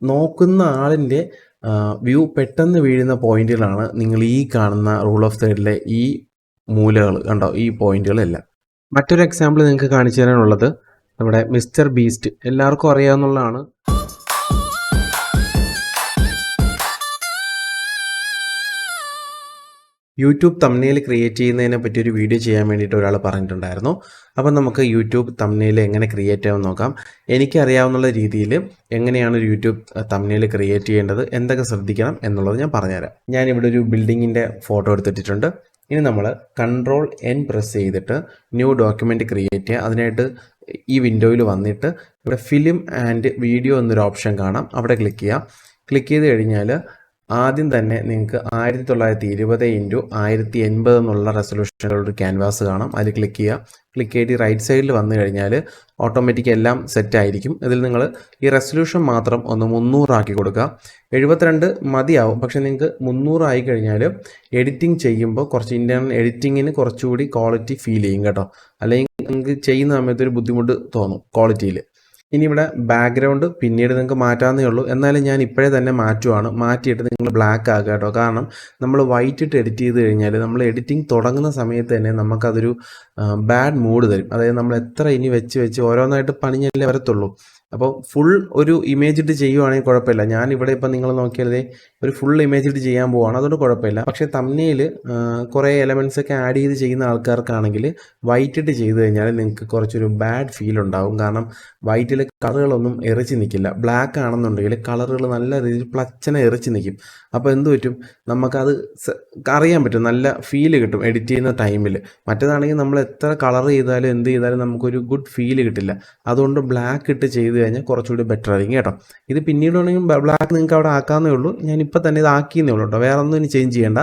നോക്കുന്ന ആളിൻ്റെ വ്യൂ പെട്ടെന്ന് വീഴുന്ന പോയിന്റുകളാണ് നിങ്ങൾ ഈ കാണുന്ന റൂൾ ഓഫ് തേർഡിലെ ഈ മൂലകൾ കണ്ടോ, ഈ പോയിന്റുകളെല്ലാം. മറ്റൊരു എക്സാമ്പിൾ നിങ്ങൾക്ക് കാണിച്ചു തരാനുള്ളത് നമ്മുടെ മിസ്റ്റർ ബീസ്റ്റ്, എല്ലാവർക്കും അറിയാവുന്നതാണ്. യൂട്യൂബ് തംബ്നെയിൽ ക്രിയേറ്റ് ചെയ്യുന്നതിനെ പറ്റി ഒരു വീഡിയോ ചെയ്യാൻ വേണ്ടിയിട്ട് ഒരാൾ പറഞ്ഞിട്ടുണ്ടായിരുന്നു. അപ്പം നമുക്ക് യൂട്യൂബ് തംബ്നെയിൽ എങ്ങനെ ക്രിയേറ്റ് ചെയ്യാമെന്ന് നോക്കാം. എനിക്കറിയാവുന്ന രീതിയിൽ എങ്ങനെയാണ് ഒരു യൂട്യൂബ് തംബ്നെയിൽ ക്രിയേറ്റ് ചെയ്യേണ്ടത്, എന്തൊക്കെ ശ്രദ്ധിക്കണം എന്നുള്ളത് ഞാൻ പറഞ്ഞുതരാം. ഞാനിവിടെ ഒരു ബിൽഡിങ്ങിൻ്റെ ഫോട്ടോ എടുത്തിട്ടുണ്ട്. ഇനി നമ്മൾ Ctrl+N പ്രസ് ചെയ്തിട്ട് ന്യൂ ഡോക്യുമെൻറ്റ് ക്രിയേറ്റ് ചെയ്യുക. അതിനായിട്ട് ഈ വിൻഡോയിൽ വന്നിട്ട് ഇവിടെ ഫിലിം ആൻഡ് വീഡിയോ എന്നൊരു ഓപ്ഷൻ കാണാം, അവിടെ ക്ലിക്ക് ചെയ്യുക. ക്ലിക്ക് ചെയ്ത് കഴിഞ്ഞാൽ ആദ്യം തന്നെ നിങ്ങൾക്ക് 1920x1080 എന്നുള്ള റെസൊല്യൂഷനുള്ള ഒരു ക്യാൻവാസ് കാണാം, അതിൽ ക്ലിക്ക് ചെയ്യുക. ക്ലിക്ക് ചെയ്ത് റൈറ്റ് സൈഡിൽ വന്നു കഴിഞ്ഞാൽ ഓട്ടോമാറ്റിക് എല്ലാം സെറ്റ് ആയിരിക്കും. ഇതിൽ നിങ്ങൾ ഈ റെസൊല്യൂഷൻ മാത്രം ഒന്ന് 300 ആക്കി കൊടുക്കുക. 72 മതിയാവും, പക്ഷേ നിങ്ങൾക്ക് 300 ആയി കഴിഞ്ഞാൽ എഡിറ്റിംഗ് ചെയ്യുമ്പോൾ കുറച്ച് ഇൻറ്റേർണൽ എഡിറ്റിങ്ങിന് കുറച്ചുകൂടി ക്വാളിറ്റി ഫീൽ ചെയ്യും കേട്ടോ. അല്ലെങ്കിൽ നിങ്ങൾക്ക് ചെയ്യുന്ന സമയത്ത് ഒരു ബുദ്ധിമുട്ട് തോന്നും ക്വാളിറ്റിയിൽ. ഇനി ഇവിടെ ബാക്ക്ഗ്രൗണ്ട് പിന്നീട് നിങ്ങൾക്ക് മാറ്റാവുന്നേ ഉള്ളൂ, എന്നാലും ഞാൻ ഇപ്പോഴേ തന്നെ മാറ്റുവാണ്. മാറ്റിയിട്ട് നിങ്ങൾ ബ്ലാക്ക് ആക്കുക കേട്ടോ. കാരണം നമ്മൾ വൈറ്റ് ഇട്ട് എഡിറ്റ് ചെയ്ത് കഴിഞ്ഞാൽ നമ്മൾ എഡിറ്റിംഗ് തുടങ്ങുന്ന സമയത്ത് തന്നെ നമുക്കതൊരു ബാഡ് മൂഡ് തരും. അതായത് നമ്മൾ എത്ര ഇനി വെച്ച് ഓരോന്നായിട്ട് പണിഞ്ഞല്ലേ വരത്തുള്ളൂ. അപ്പോൾ ഫുൾ ഒരു ഇമേജ് ഇട്ട് ചെയ്യുവാണെങ്കിൽ കുഴപ്പമില്ല. ഞാനിവിടെ ഇപ്പം നിങ്ങൾ നോക്കിയാലേ ഒരു ഫുൾ ഇമേജ് ഇട്ട് ചെയ്യാൻ പോവുകയാണ്, അതുകൊണ്ട് കുഴപ്പമില്ല. പക്ഷേ തംബ്നെയിൽ കുറേ എലമെൻറ്റ്സ് ഒക്കെ ആഡ് ചെയ്ത് ചെയ്യുന്ന ആൾക്കാർക്കാണെങ്കിൽ വൈറ്റ് ഇട്ട് ചെയ്ത് കഴിഞ്ഞാൽ നിങ്ങൾക്ക് കുറച്ചൊരു ബാഡ് ഫീൽ ഉണ്ടാവും. കാരണം വൈറ്റിൽ കളറുകളൊന്നും എറിച്ച് നിൽക്കില്ല. ബ്ലാക്ക് ആണെന്നുണ്ടെങ്കിൽ കളറുകൾ നല്ല രീതിയിൽ പ്ലച്ചനെ എറിച്ച് നിൽക്കും. അപ്പോൾ എന്ത് പറ്റും, നമുക്കത് അറിയാൻ പറ്റും, നല്ല ഫീല് കിട്ടും എഡിറ്റ് ചെയ്യുന്ന ടൈമിൽ. മറ്റേതാണെങ്കിൽ നമ്മൾ എത്ര കളർ ചെയ്താലും എന്ത് ചെയ്താലും നമുക്കൊരു ഗുഡ് ഫീല് കിട്ടില്ല. അതുകൊണ്ട് ബ്ലാക്ക് ഇട്ട് ചെയ്ത് കഴിഞ്ഞാൽ കുറച്ചുകൂടി ബെറ്റർ ആയിരിക്കും കേട്ടോ. ഇത് പിന്നീട് വേണമെങ്കിൽ ബ്ലാക്ക് നിങ്ങൾക്ക് അവിടെ ആക്കാവുന്നേ ഉള്ളൂ. ഞാനിപ്പോൾ തന്നെ ഇത് ആക്കിയെന്നേ ഉള്ളൂ കേട്ടോ. വേറെ ഒന്നും ഇനി ചേഞ്ച് ചെയ്യേണ്ട,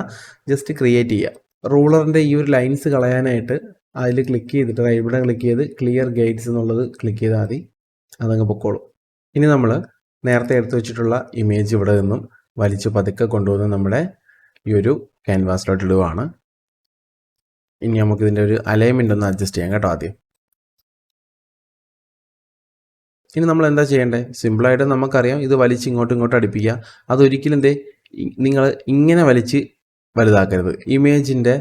ജസ്റ്റ് ക്രിയേറ്റ് ചെയ്യുക. റൂളറിൻ്റെ ഈ ഒരു ലൈൻസ് കളയാനായിട്ട് അതിൽ ക്ലിക്ക് ചെയ്തിട്ട് ഇവിടെ ക്ലിക്ക് ചെയ്ത് ക്ലിയർ ഗൈഡ്സ് എന്നുള്ളത് ക്ലിക്ക് ചെയ്താൽ മതി, അതങ്ങ് പൊക്കോളും. ഇനി നമ്മൾ നേരത്തെ എടുത്തു വെച്ചിട്ടുള്ള ഇമേജ് ഇവിടെ നിന്നും വലിച്ച് പതുക്കെ കൊണ്ടുവന്ന് നമ്മുടെ ഈ ഒരു ക്യാൻവാസിലോട്ട് ഇടുവാണ്. ഇനി നമുക്കിതിൻ്റെ ഒരു അലൈൻമെൻ്റ് ഒന്ന് അഡ്ജസ്റ്റ് ചെയ്യാം കേട്ടോ ആദ്യം. ഇനി നമ്മൾ എന്താ ചെയ്യേണ്ടത്, സിമ്പിളായിട്ട് നമുക്കറിയാം, ഇത് വലിച്ച് ഇങ്ങോട്ടും അടുപ്പിക്കുക. അതൊരിക്കലും നിങ്ങൾ ഇങ്ങനെ വലിച്ച് വലുതാക്കരുത്. ഇമേജിൻ്റെ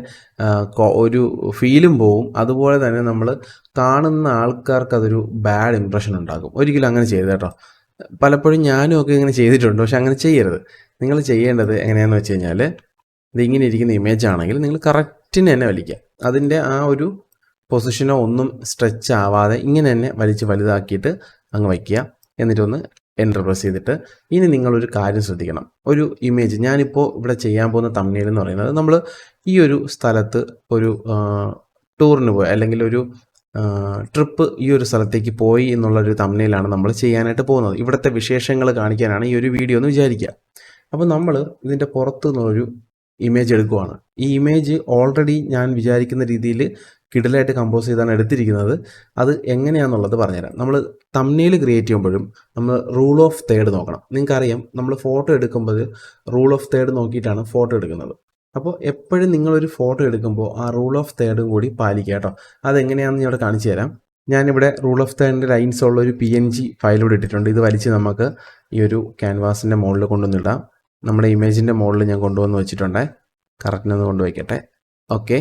ഒരു ഫീലും പോവും. അതുപോലെ തന്നെ നമ്മൾ കാണുന്ന ആൾക്കാർക്ക് അതൊരു ബാഡ് ഇമ്പ്രഷൻ ഉണ്ടാകും. ഒരിക്കലും അങ്ങനെ ചെയ്യരുത് കേട്ടോ. പലപ്പോഴും ഞാനും ഒക്കെ ഇങ്ങനെ ചെയ്തിട്ടുണ്ട്, പക്ഷെ അങ്ങനെ ചെയ്യരുത്. നിങ്ങൾ ചെയ്യേണ്ടത് എങ്ങനെയാണെന്ന് വെച്ച് കഴിഞ്ഞാൽ, ഇതിങ്ങനെ ഇരിക്കുന്ന ഇമേജ് ആണെങ്കിൽ നിങ്ങൾ കറക്റ്റിന് തന്നെ വലിക്കുക. അതിൻ്റെ ആ ഒരു പൊസിഷനോ ഒന്നും സ്ട്രെച്ച് ആവാതെ ഇങ്ങനെ തന്നെ വലിച്ച് വലുതാക്കിയിട്ട് അങ്ങ് വയ്ക്കുക. എന്നിട്ടൊന്ന് എൻ്റർ പ്രസ് ചെയ്തിട്ട് ഇനി നിങ്ങളൊരു കാര്യം ശ്രദ്ധിക്കണം. ഒരു ഇമേജ് ഞാനിപ്പോൾ ഇവിടെ ചെയ്യാൻ പോകുന്ന തംബ്നെയിൽ എന്ന് പറയുന്നത്, നമ്മൾ ഈ ഒരു സ്ഥലത്ത് ഒരു ടൂറിന് പോയി അല്ലെങ്കിൽ ഒരു ട്രിപ്പ് ഈ ഒരു സ്ഥലത്തേക്ക് പോയി എന്നുള്ളൊരു തംബ്നെയിലാണ് നമ്മൾ ചെയ്യാനായിട്ട് പോകുന്നത്. ഇവിടുത്തെ വിശേഷങ്ങൾ കാണിക്കാനാണ് ഈ ഒരു വീഡിയോ എന്ന് വിചാരിക്കുക. അപ്പോൾ നമ്മൾ ഇതിൻ്റെ പുറത്തു നിന്നൊരു ഇമേജ് എടുക്കുവാണ്. ഈ ഇമേജ് ഓൾറെഡി ഞാൻ വിചാരിക്കുന്ന രീതിയിൽ കിടിലായിട്ട് കമ്പോസ് ചെയ്താണ് എടുത്തിരിക്കുന്നത്. അത് എങ്ങനെയാണെന്നുള്ളത് പറഞ്ഞുതരാം. നമ്മൾ തംബ്നെയിൽ ക്രിയേറ്റ് ചെയ്യുമ്പോഴും നമ്മൾ റൂൾ ഓഫ് തേർഡ് നോക്കണം. നിങ്ങൾക്കറിയാം, നമ്മൾ ഫോട്ടോ എടുക്കുമ്പോൾ റൂൾ ഓഫ് തേർഡ് നോക്കിയിട്ടാണ് ഫോട്ടോ എടുക്കുന്നത്. അപ്പോൾ എപ്പോഴും നിങ്ങളൊരു ഫോട്ടോ എടുക്കുമ്പോൾ ആ റൂൾ ഓഫ് തേർഡും കൂടി പാലിക്കുക കേട്ടോ. അതെങ്ങനെയാണെന്ന് ഞാൻ ഇവിടെ കാണിച്ചു തരാം. ഞാനിവിടെ റൂൾ ഓഫ് തേർഡിൻ്റെ ലൈൻസ് ഉള്ള ഒരു PNG ഫയലിലൂടെ ഇട്ടിട്ടുണ്ട്. ഇത് വലിച്ച് നമുക്ക് ഈ ഒരു ക്യാൻവാസിൻ്റെ മുകളിൽ കൊണ്ടുവന്നിടാം. നമ്മുടെ ഇമേജിൻ്റെ മുകളിൽ ഞാൻ കൊണ്ടുവന്ന് വെച്ചിട്ടുണ്ട്. കറക്റ്റിനൊന്ന് കൊണ്ടുവയ്ക്കട്ടെ. ഓക്കെ,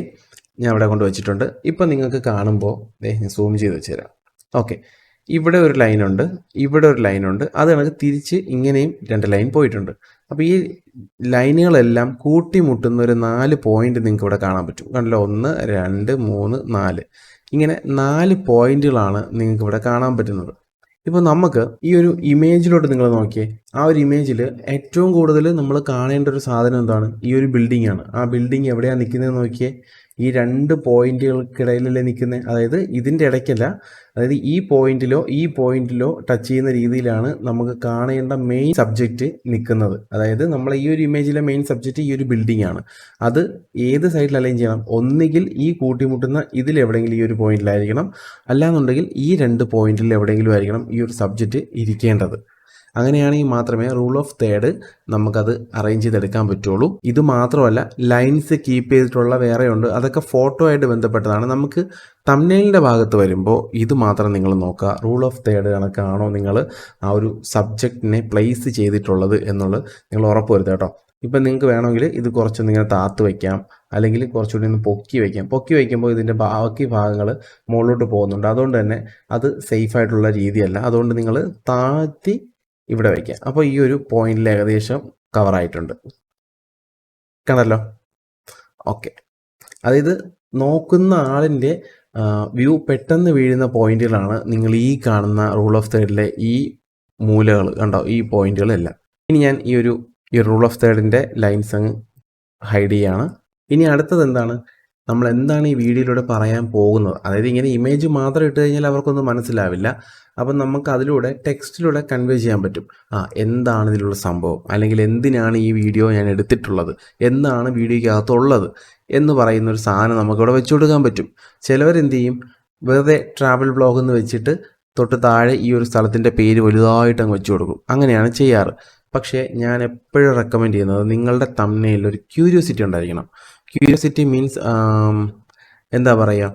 ഞാൻ അവിടെ കൊണ്ടുവച്ചിട്ടുണ്ട്. ഇപ്പം നിങ്ങൾക്ക് കാണുമ്പോൾ ഞാൻ സൂം ചെയ്ത് വെച്ച് തരാം. ഓക്കെ, ഇവിടെ ഒരു ലൈനുണ്ട്, ഇവിടെ ഒരു ലൈനുണ്ട്. അത് നമുക്ക് തിരിച്ച് ഇങ്ങനെയും 2 ലൈൻ പോയിട്ടുണ്ട്. അപ്പോൾ ഈ ലൈനുകളെല്ലാം കൂട്ടിമുട്ടുന്ന ഒരു 4 പോയിന്റ് നിങ്ങൾക്ക് ഇവിടെ കാണാൻ പറ്റും. കണ്ടല്ലോ, 1 2 3 4, ഇങ്ങനെ 4 പോയിന്റുകളാണ് നിങ്ങൾക്ക് ഇവിടെ കാണാൻ പറ്റുന്നത്. ഇപ്പോൾ നമുക്ക് ഈ ഒരു ഇമേജിലോട്ട് നിങ്ങൾ നോക്കിയേ. ആ ഒരു ഇമേജിൽ ഏറ്റവും കൂടുതൽ നമ്മൾ കാണേണ്ട ഒരു സാധനം എന്താണ്, ഈ ഒരു ബിൽഡിംഗ് ആണ്. ആ ബിൽഡിംഗ് എവിടെയാണ് നിൽക്കുന്നത് നോക്കിയേ, ഈ 2 പോയിന്റുകൾക്കിടയിലല്ലേ നിൽക്കുന്നത്. അതായത് ഇതിൻ്റെ ഇടയ്ക്കല്ല, അതായത് ഈ പോയിന്റിലോ ടച്ച് ചെയ്യുന്ന രീതിയിലാണ് നമുക്ക് കാണേണ്ട മെയിൻ സബ്ജക്റ്റ് നിൽക്കുന്നത്. അതായത് നമ്മൾ ഈ ഒരു ഇമേജിലെ മെയിൻ സബ്ജക്റ്റ് ഈ ഒരു ബിൽഡിംഗ് ആണ്. അത് ഏത് സൈഡിൽ അലൈൻ ചെയ്യണം, ഒന്നുകിൽ ഈ കൂട്ടിമുട്ടുന്ന ഇതിലെവിടെയെങ്കിലും ഈ ഒരു പോയിന്റിലായിരിക്കണം, അല്ലാന്നുണ്ടെങ്കിൽ ഈ 2 പോയിന്റിൽ എവിടെയെങ്കിലും ആയിരിക്കണം ഈ ഒരു സബ്ജക്റ്റ് ഇരിക്കേണ്ടത്. അങ്ങനെയാണെങ്കിൽ മാത്രമേ റൂൾ ഓഫ് തേർഡ് നമുക്കത് അറേഞ്ച് ചെയ്തെടുക്കാൻ പറ്റുള്ളൂ. ഇത് മാത്രമല്ല, ലൈൻസ് കീപ്പ് ചെയ്തിട്ടുള്ള വേറെ ഉണ്ട്, അതൊക്കെ ഫോട്ടോ ആയിട്ട് ബന്ധപ്പെട്ടതാണ്. നമുക്ക് തംബ്നെയിലിൻ്റെ ഭാഗത്ത് വരുമ്പോൾ ഇത് മാത്രം നിങ്ങൾ നോക്കുക, റൂൾ ഓഫ് തേർഡ് കണക്കാണോ നിങ്ങൾ ആ ഒരു സബ്ജക്റ്റിനെ പ്ലേസ് ചെയ്തിട്ടുള്ളത് എന്നുള്ളത് നിങ്ങൾ ഉറപ്പ് വരുത്തുക കേട്ടോ. ഇപ്പം നിങ്ങൾക്ക് വേണമെങ്കിൽ ഇത് കുറച്ചൊന്ന് ഇങ്ങനെ താത്ത് വയ്ക്കാം, അല്ലെങ്കിൽ കുറച്ചുകൂടി ഒന്ന് പൊക്കി വയ്ക്കാം. പൊക്കി വയ്ക്കുമ്പോൾ ഇതിൻ്റെ ബാക്കി ഭാഗങ്ങൾ മുകളിലോട്ട് പോകുന്നുണ്ട്, അതുകൊണ്ട് തന്നെ അത് സേഫായിട്ടുള്ള രീതിയല്ല. അതുകൊണ്ട് നിങ്ങൾ താഴ്ത്തി ഇവിടെ വയ്ക്കാം. അപ്പോൾ ഈ ഒരു പോയിന്റിൽ ഏകദേശം കവറായിട്ടുണ്ട്, കണ്ടല്ലോ. ഓക്കെ, അതായത് നോക്കുന്ന ആളിൻ്റെ വ്യൂ പെട്ടെന്ന് വീഴുന്ന പോയിന്റുകളാണ് നിങ്ങൾ ഈ കാണുന്ന റൂൾ ഓഫ് തേർഡിലെ ഈ മൂലകൾ കണ്ടോ, ഈ പോയിന്റുകളെല്ലാം. ഇനി ഞാൻ ഈ റൂൾ ഓഫ് തേർഡിൻ്റെ ലൈൻസ് അങ്ങ് ഹൈഡ് ചെയ്യാണ്. ഇനി അടുത്തത് എന്താണ്, നമ്മൾ എന്താണ് ഈ വീഡിയോയിലൂടെ പറയാൻ പോകുന്നത്. അതായത് ഇങ്ങനെ ഇമേജ് മാത്രം ഇട്ട് കഴിഞ്ഞാൽ അവർക്കൊന്നും മനസ്സിലാവില്ല. അപ്പം നമുക്ക് അതിലൂടെ ടെക്സ്റ്റിലൂടെ കൺവേ ചെയ്യാൻ പറ്റും. എന്താണ് ഇതിലുള്ള സംഭവം, അല്ലെങ്കിൽ എന്തിനാണ് ഈ വീഡിയോ ഞാൻ എടുത്തിട്ടുള്ളത്, എന്താണ് വീഡിയോയ്ക്കകത്തുള്ളത് എന്ന് പറയുന്നൊരു സാധനം നമുക്കിവിടെ വെച്ചു കൊടുക്കാൻ പറ്റും. ചിലവരെന്ത് ചെയ്യും, വെറുതെ ട്രാവൽ ബ്ലോഗ് എന്ന് വെച്ചിട്ട് തൊട്ട് താഴെ ഈ ഒരു സ്ഥലത്തിൻ്റെ പേര് വലുതായിട്ട് അങ്ങ് വെച്ചു കൊടുക്കും. അങ്ങനെയാണ് ചെയ്യാറ്. പക്ഷേ ഞാൻ എപ്പോഴും റെക്കമെൻഡ് ചെയ്യുന്നത് നിങ്ങളുടെ തംബ്നെയിലിൽ ഒരു ക്യൂരിയോസിറ്റി ഉണ്ടായിരിക്കണം. ക്യൂരിയോസിറ്റി മീൻസ് എന്താ പറയുക,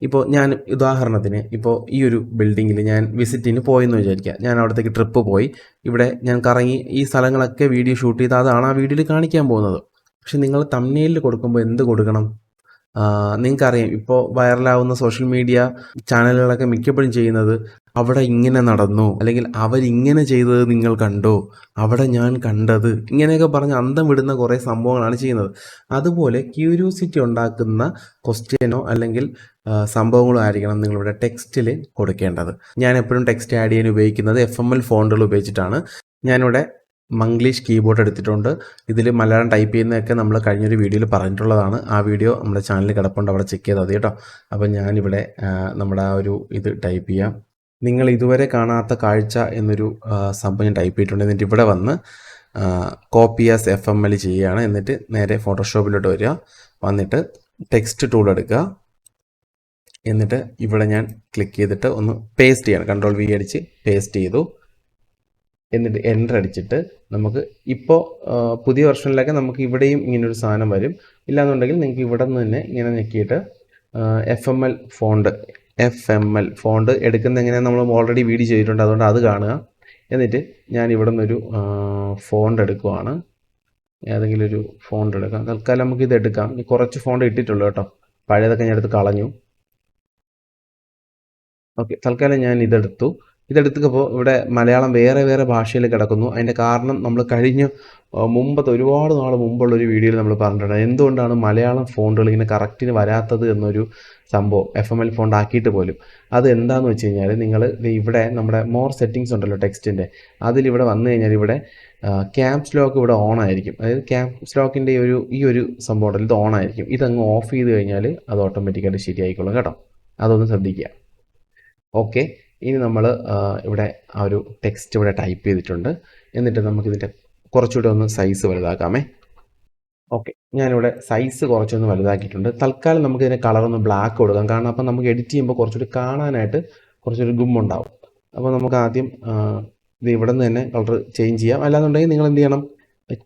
ഇപ്പോൾ ഞാൻ ഉദാഹരണത്തിന് ഇപ്പോൾ ഈ ഒരു ബിൽഡിങ്ങിൽ ഞാൻ വിസിറ്റിന് പോയെന്ന് വിചാരിക്കുക. ഞാൻ അവിടത്തേക്ക് ട്രിപ്പ് പോയി, ഇവിടെ ഞാൻ കറങ്ങി ഈ സ്ഥലങ്ങളൊക്കെ വീഡിയോ ഷൂട്ട് ചെയ്ത് അതാണ് ആ വീഡിയോയിൽ കാണിക്കാൻ പോകുന്നത്. പക്ഷെ നിങ്ങൾ തംബ്നെയിലിൽ കൊടുക്കുമ്പോൾ എന്ത് കൊടുക്കണം, നിങ്ങൾക്കറിയാം ഇപ്പോൾ വൈറലാവുന്ന സോഷ്യൽ മീഡിയ ചാനലുകളൊക്കെ മിക്കപ്പോഴും ചെയ്യുന്നത് അവിടെ ഇങ്ങനെ നടന്നു, അല്ലെങ്കിൽ അവരിങ്ങനെ ചെയ്തത് നിങ്ങൾ കണ്ടോ, അവിടെ ഞാൻ കണ്ടത്, ഇങ്ങനെയൊക്കെ പറഞ്ഞ് അന്തം വിടുന്ന കുറേ സംഭവങ്ങളാണ് ചെയ്യുന്നത്. അതുപോലെ ക്യൂരിയോസിറ്റി ഉണ്ടാക്കുന്ന ക്വസ്റ്റ്യനോ അല്ലെങ്കിൽ സംഭവങ്ങളോ ആയിരിക്കണം നിങ്ങളിവിടെ ടെക്സ്റ്റിൽ കൊടുക്കേണ്ടത്. ഞാൻ എപ്പോഴും ടെക്സ്റ്റ് ആഡ് ചെയ്യാൻ ഉപയോഗിക്കുന്നത് FML ഫോണ്ടുകൾ ഉപയോഗിച്ചിട്ടാണ്. ഞാനിവിടെ മംഗ്ലീഷ് കീബോർഡ് എടുത്തിട്ടുണ്ട്. ഇതിൽ മലയാളം ടൈപ്പ് ചെയ്യുന്നതൊക്കെ നമ്മൾ കഴിഞ്ഞൊരു വീഡിയോയിൽ പറഞ്ഞിട്ടുള്ളതാണ്. ആ വീഡിയോ നമ്മുടെ ചാനലിൽ കിടപ്പുണ്ട്, അവിടെ ചെക്ക് ചെയ്താൽ മതി കേട്ടോ. അപ്പോൾ ഞാനിവിടെ നമ്മുടെ ആ ഒരു ഇത് ടൈപ്പ് ചെയ്യാം. നിങ്ങൾ ഇതുവരെ കാണാത്ത കാഴ്ച എന്നൊരു സംഭവം ഞാൻ ടൈപ്പ് ചെയ്തിട്ടുണ്ട്. എന്നിട്ട് ഇവിടെ വന്ന് കോപ്പി ആസ് FML ചെയ്യുകയാണ്. എന്നിട്ട് നേരെ ഫോട്ടോഷോപ്പിലോട്ട് വരിക, വന്നിട്ട് ടെക്സ്റ്റ് ടൂൾ എടുക്കുക, എന്നിട്ട് ഇവിടെ ഞാൻ ക്ലിക്ക് ചെയ്തിട്ട് ഒന്ന് പേസ്റ്റ് ചെയ്യണം. Ctrl+V അടിച്ച് പേസ്റ്റ് ചെയ്തു. എന്നിട്ട് എൻ്റർ അടിച്ചിട്ട് നമുക്ക് ഇപ്പോൾ പുതിയ വെർഷനിലൊക്കെ നമുക്ക് ഇവിടെയും ഇങ്ങനൊരു സാധനം വരും. ഇല്ലാന്നുണ്ടെങ്കിൽ നിങ്ങൾക്ക് ഇവിടെ നിന്ന് തന്നെ ഇങ്ങനെ ഞെക്കിയിട്ട് FML ഫോണ്ട് എടുക്കുന്ന എങ്ങനെയാണ് നമ്മൾ ഓൾറെഡി വീഡിയോ ചെയ്തിട്ടുണ്ട്, അതുകൊണ്ട് അത് കാണുക. എന്നിട്ട് ഞാൻ ഇവിടെ നിന്നൊരു ഫോണ്ട് എടുക്കുവാണ്. ഏതെങ്കിലും ഒരു ഫോണ്ട് എടുക്കാം. തൽക്കാലം നമുക്ക് ഇത് എടുക്കാം. കുറച്ച് ഫോണ്ട് ഇട്ടിട്ടുള്ളൂ കേട്ടോ, പഴയതൊക്കെ ഞാൻ എടുത്ത് കളഞ്ഞു. ഓക്കെ, തൽക്കാലം ഞാൻ ഇതെടുത്തപ്പോൾ ഇവിടെ മലയാളം വേറെ വേറെ ഭാഷയിൽ കിടക്കുന്നു. അതിൻ്റെ കാരണം നമ്മൾ മുമ്പത്തെ ഒരുപാട് നാൾ മുമ്പുള്ളൊരു വീഡിയോയിൽ നമ്മൾ പറഞ്ഞിട്ടുണ്ട് എന്തുകൊണ്ടാണ് മലയാളം ഫോണ്ടുകൾ ഇങ്ങനെ കറക്റ്റിന് വരാത്തത് എന്നൊരു സംഭവം, FML ഫോണ്ട് ആക്കിയിട്ട് പോലും. അത് എന്താണെന്ന് വെച്ച് കഴിഞ്ഞാൽ, നിങ്ങൾ ഇവിടെ നമ്മുടെ മോർ സെറ്റിങ്സ് ഉണ്ടല്ലോ ടെക്സ്റ്റിൻ്റെ, അതിലിവിടെ വന്നു കഴിഞ്ഞാൽ ഇവിടെ ക്യാപ്സ് ലോക്ക് ഇവിടെ ഓൺ ആയിരിക്കും. അതായത് ക്യാപ്സ് ലോക്കിൻ്റെ ഈ ഒരു സംഭവം ഉണ്ടല്ലോ, ഇത് ഓൺ ആയിരിക്കും. ഇതങ്ങ് ഓഫ് ചെയ്ത് കഴിഞ്ഞാൽ അത് ഓട്ടോമാറ്റിക്കായിട്ട് ശരിയായിക്കോളും കേട്ടോ, അതൊന്ന് ശ്രദ്ധിക്കുക. ഓക്കെ, ഇനി നമ്മൾ ഇവിടെ ആ ഒരു ടെക്സ്റ്റ് ഇവിടെ ടൈപ്പ് ചെയ്തിട്ടുണ്ട്. എന്നിട്ട് നമുക്കിതിൻ്റെ കുറച്ചുകൂടെ ഒന്ന് സൈസ് വലുതാക്കാമേ. ഓക്കെ, ഞാനിവിടെ സൈസ് കുറച്ചൊന്ന് വലുതാക്കിയിട്ടുണ്ട്. തൽക്കാലം നമുക്കിതിൻ്റെ കളറൊന്ന് ബ്ലാക്ക് കൊടുക്കാം, കാരണം അപ്പം നമുക്ക് എഡിറ്റ് ചെയ്യുമ്പോൾ കുറച്ചുകൂടി കാണാനായിട്ട് കുറച്ചൊരു ഗുമ്മുണ്ടാവും. അപ്പോൾ നമുക്ക് ആദ്യം ഇത് ഇവിടെ നിന്ന് തന്നെ കളർ ചേഞ്ച് ചെയ്യാം. അല്ലാന്നുണ്ടെങ്കിൽ നിങ്ങൾ എന്ത് ചെയ്യണം,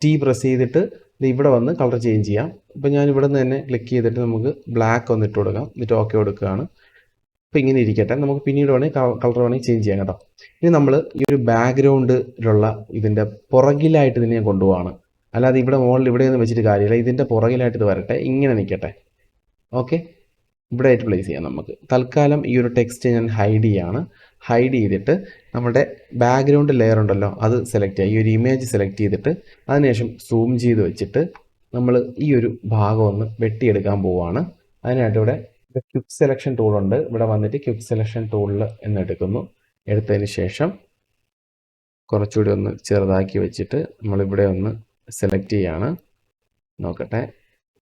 T പ്രസ് ചെയ്തിട്ട് ഇത് ഇവിടെ വന്ന് കളർ ചേഞ്ച് ചെയ്യാം. അപ്പോൾ ഞാൻ ഇവിടെ നിന്ന് തന്നെ ക്ലിക്ക് ചെയ്തിട്ട് നമുക്ക് ബ്ലാക്ക് ഒന്ന് ഇട്ട് കൊടുക്കാം. എന്നിട്ട് ഓക്കെ കൊടുക്കുകയാണ്. അപ്പോൾ ഇങ്ങനെ ഇരിക്കട്ടെ, നമുക്ക് പിന്നീട് വേണമെങ്കിൽ കളർ വേണമെങ്കിൽ ചേഞ്ച് ചെയ്യാം കേട്ടോ. ഇനി നമ്മൾ ഈ ഒരു ബാക്ക്ഗ്രൗണ്ടിലുള്ള ഇതിൻ്റെ പുറകിലായിട്ട് ഇതിനെ ഞാൻ കൊണ്ടുപോവാണ്. അല്ലാതെ ഇവിടെ മുകളിൽ ഇവിടെയൊന്നും വെച്ചിട്ട് കാര്യമില്ല, ഇതിൻ്റെ പുറകിലായിട്ട് ഇത് വരട്ടെ, ഇങ്ങനെ നിൽക്കട്ടെ. ഓക്കെ, ഇവിടെ ആയിട്ട് പ്ലേസ് ചെയ്യാം നമുക്ക്. തൽക്കാലം ഈ ഒരു ടെക്സ്റ്റ് ഞാൻ ഹൈഡ് ചെയ്തിട്ട് നമ്മുടെ ബാക്ക്ഗ്രൗണ്ട് ലെയർ ഉണ്ടല്ലോ അത് സെലക്ട് ചെയ്യുക. ഈ ഒരു ഇമേജ് സെലക്ട് ചെയ്തിട്ട് അതിനുശേഷം സൂം ചെയ്ത് വെച്ചിട്ട് നമ്മൾ ഈ ഒരു ഭാഗം ഒന്ന് വെട്ടിയെടുക്കാൻ പോവുകയാണ്. അതിനായിട്ട് ഇവിടെ ക്വിക്ക് സെലക്ഷൻ ടൂൾ ഉണ്ട്. ഇവിടെ വന്നിട്ട് ക്വിക്ക് സെലക്ഷൻ ടൂളിൽ എടുത്തതിന് ശേഷം കുറച്ചുകൂടി ഒന്ന് ചെറുതാക്കി വെച്ചിട്ട് നമ്മളിവിടെ ഒന്ന് സെലക്ട് ചെയ്യാണ്. നോക്കട്ടെ,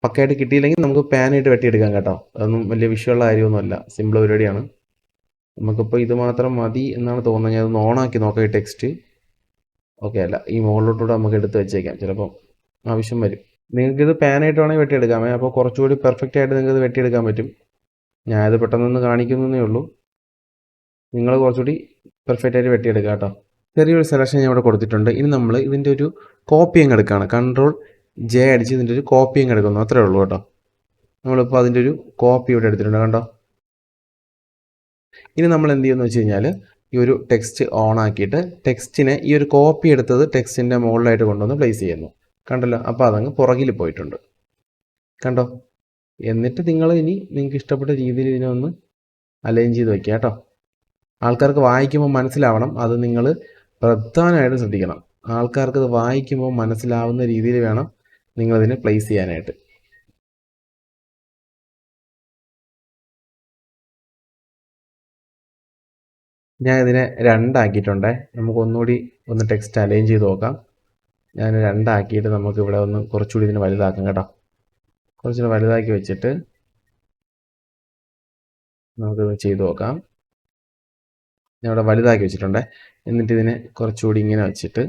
പക്കയായിട്ട് കിട്ടിയില്ലെങ്കിൽ നമുക്ക് പാനായിട്ട് വെട്ടിയെടുക്കാം കേട്ടോ. അതൊന്നും വലിയ വിഷയമുള്ള കാര്യമൊന്നുമല്ല, സിമ്പിൾ പരിപാടിയാണ്. നമുക്കിപ്പോൾ ഇത് മാത്രം മതി എന്നാണ് തോന്നുന്നത്. ഞാൻ അതൊന്ന് ഓണാക്കി നോക്കാം ഈ ടെക്സ്റ്റ്. ഓക്കെ, അല്ല, ഈ മുകളിലോട്ടുകൂടെ നമുക്ക് എടുത്ത് വെച്ചേക്കാം, ചിലപ്പം ആവശ്യം വരും. നിങ്ങൾക്കിത് പാനായിട്ട് വേണമെങ്കിൽ വെട്ടിയെടുക്കാമേ. അപ്പോൾ കുറച്ചുകൂടി പെർഫെക്റ്റ് ആയിട്ട് നിങ്ങൾക്ക് വെട്ടിയെടുക്കാൻ പറ്റും. ഞാനത് പെട്ടെന്നൊന്ന് കാണിക്കുന്നതേ ഉള്ളൂ. നിങ്ങൾ കുറച്ചുകൂടി പെർഫെക്റ്റ് ആയിട്ട് വെട്ടിയെടുക്കുക കേട്ടോ. ചെറിയൊരു സെലക്ഷൻ ഞാൻ ഇവിടെ കൊടുത്തിട്ടുണ്ട്. ഇനി നമ്മൾ ഇതിൻ്റെ ഒരു കോപ്പി അങ്ങ് എടുക്കുകയാണ്. Ctrl+J അടിച്ച് ഇതിൻ്റെ ഒരു കോപ്പി അങ്ങ് എടുക്കുന്നു. അത്രേ ഉള്ളൂ കേട്ടോ. നമ്മളിപ്പോൾ അതിൻ്റെ ഒരു കോപ്പി ഇവിടെ എടുത്തിട്ടുണ്ട് കണ്ടോ. ഇനി നമ്മൾ എന്ത് ചെയ്യുമെന്ന് വെച്ച് കഴിഞ്ഞാൽ ഈ ഒരു ടെക്സ്റ്റ് ഓൺ ആക്കിയിട്ട് ടെക്സ്റ്റിനെ ഈ ഒരു കോപ്പി എടുത്തത് ടെക്സ്റ്റിൻ്റെ മുകളിലായിട്ട് കൊണ്ടുവന്ന് പ്ലേസ് ചെയ്യുന്നു. കണ്ടല്ലോ. അപ്പോൾ അതങ്ങ് പുറകിൽ പോയിട്ടുണ്ട്. കണ്ടോ. എന്നിട്ട് നിങ്ങൾ ഇനി നിങ്ങൾക്ക് ഇഷ്ടപ്പെട്ട രീതിയിൽ ഇതിനെ ഒന്ന് അലൈൻ ചെയ്ത് വയ്ക്കുക കേട്ടോ. ആൾക്കാർക്ക് വായിക്കുമ്പോൾ മനസ്സിലാവണം. അത് നിങ്ങൾ പ്രധാനമായിട്ടും ശ്രദ്ധിക്കണം. ആൾക്കാർക്ക് അത് വായിക്കുമ്പോൾ മനസ്സിലാവുന്ന രീതിയിൽ വേണം നിങ്ങളിതിനെ പ്ലേസ് ചെയ്യാനായിട്ട്. ഞാൻ ഇതിനെ 2 ആക്കിയിട്ടുണ്ട്. നമുക്ക് ഒന്നുകൂടി ഒന്ന് ടെക്സ്റ്റ് അലൈൻ ചെയ്ത് നോക്കാം. ഞാൻ 2 ആക്കിയിട്ട് നമുക്ക് ഇവിടെ ഒന്ന് കുറച്ചുകൂടി ഇതിനെ വലുതാക്കാം കേട്ടോ. കുറച്ചുകൂടി വലുതാക്കി വെച്ചിട്ട് നമുക്കിത് ചെയ്ത് നോക്കാം. ഞാൻ ഇവിടെ വലുതാക്കി വെച്ചിട്ടുണ്ട്. എന്നിട്ട് ഇതിനെ കുറച്ചുകൂടി ഇങ്ങനെ വെച്ചിട്ട്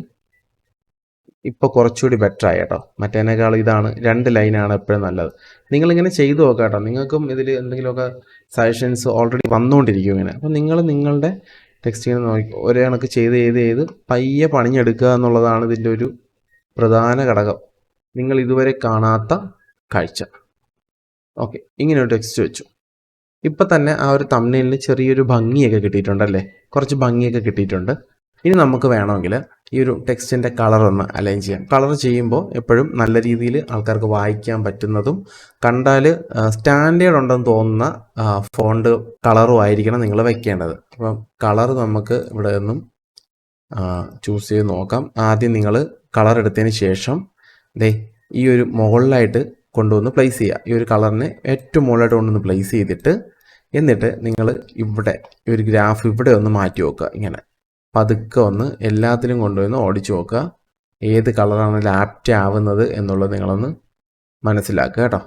ഇപ്പോൾ കുറച്ചുകൂടി ബെറ്റർ ആയി കേട്ടോ. മറ്റേനേക്കാൾ ഇതാണ് 2 ലൈനാണ് എപ്പോഴും നല്ലത്. നിങ്ങളിങ്ങനെ ചെയ്തു നോക്കാം കേട്ടോ. നിങ്ങൾക്കും ഇതിൽ എന്തെങ്കിലുമൊക്കെ സജഷൻസ് ഓൾറെഡി വന്നുകൊണ്ടിരിക്കും ഇങ്ങനെ. അപ്പോൾ നിങ്ങൾ നിങ്ങളുടെ ടെക്സ്റ്റ് ഇങ്ങനെ നോക്കി ഒരേ കണക്ക് ചെയ്ത് പയ്യെ പണിഞ്ഞെടുക്കുക എന്നുള്ളതാണ് ഇതിൻ്റെ ഒരു പ്രധാന ഘടകം. നിങ്ങൾ ഇതുവരെ കാണാത്ത കാഴ്ച. ഓക്കെ, ഇങ്ങനെ ഒരു ടെക്സ്റ്റ് വെച്ചു. ഇപ്പം തന്നെ ആ ഒരു തംബ്നെയിലിന് ചെറിയൊരു ഭംഗിയൊക്കെ കിട്ടിയിട്ടുണ്ടല്ലേ. കുറച്ച് ഭംഗിയൊക്കെ കിട്ടിയിട്ടുണ്ട്. ഇനി നമുക്ക് വേണമെങ്കിൽ ഈ ഒരു ടെക്സ്റ്റിൻ്റെ കളർ ഒന്ന് അലൈൻ ചെയ്യാം. കളർ ചെയ്യുമ്പോൾ എപ്പോഴും നല്ല രീതിയിൽ ആൾക്കാർക്ക് വായിക്കാൻ പറ്റുന്നതും കണ്ടാൽ സ്റ്റാൻഡേർഡ് ഉണ്ടെന്ന് തോന്നുന്ന ഫോണ്ട് കളറും ആയിരിക്കണം നിങ്ങൾ വെക്കേണ്ടത്. അപ്പം കളർ നമുക്ക് ഇവിടെ നിന്നും ചൂസ് ചെയ്ത് നോക്കാം. ആദ്യം നിങ്ങൾ കളർ എടുത്തതിന് ശേഷം ഈ ഒരു മുകളിലായിട്ട് കൊണ്ടുവന്ന് പ്ലേസ് ചെയ്യുക. ഈ ഒരു കളറിനെ ഏറ്റവും മുകളിലായിട്ട് കൊണ്ടുവന്ന് പ്ലേസ് ചെയ്തിട്ട് എന്നിട്ട് നിങ്ങൾ ഇവിടെ ഈ ഒരു ഗ്രാഫ് ഇവിടെ ഒന്ന് മാറ്റി വെക്കുക. ഇങ്ങനെ പതുക്കെ ഒന്ന് എല്ലാത്തിലും കൊണ്ടുവന്ന് ഓടിച്ചു നോക്കുക. ഏത് കളറാണ് ആപ്റ്റ് ആവുന്നത് എന്നുള്ളത് നിങ്ങളൊന്ന് മനസ്സിലാക്കുക കേട്ടോ.